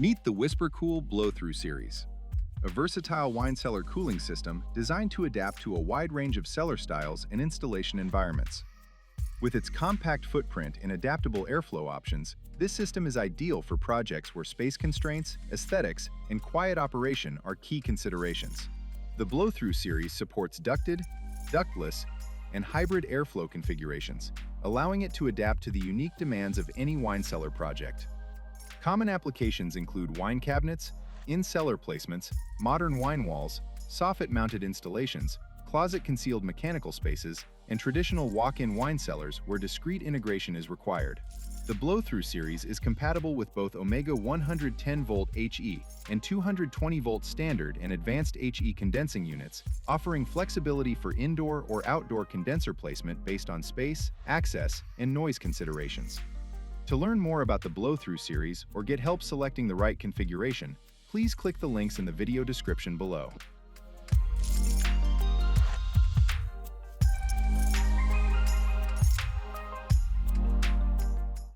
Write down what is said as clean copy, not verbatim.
Meet the WhisperKOOL Blow-Through Series, a versatile wine cellar cooling system designed to adapt to a wide range of cellar styles and installation environments. With its compact footprint and adaptable airflow options, this system is ideal for projects where space constraints, aesthetics, and quiet operation are key considerations. The Blow-Through Series supports ducted, ductless, and hybrid airflow configurations, allowing it to adapt to the unique demands of any wine cellar project. Common applications include wine cabinets, in-cellar placements, modern wine walls, Soffit-mounted installations, closet-concealed mechanical spaces, and traditional walk-in wine cellars where discrete integration is required. The Blow-Through Series is compatible with both Omega 110-volt H.E and 220-volt Standard and Advanced H.E condensing units, offering flexibility for indoor or outdoor condenser placement based on space, access, and noise considerations. To learn more about the Blow-Through Series or get help selecting the right configuration, please click the links in the video description below.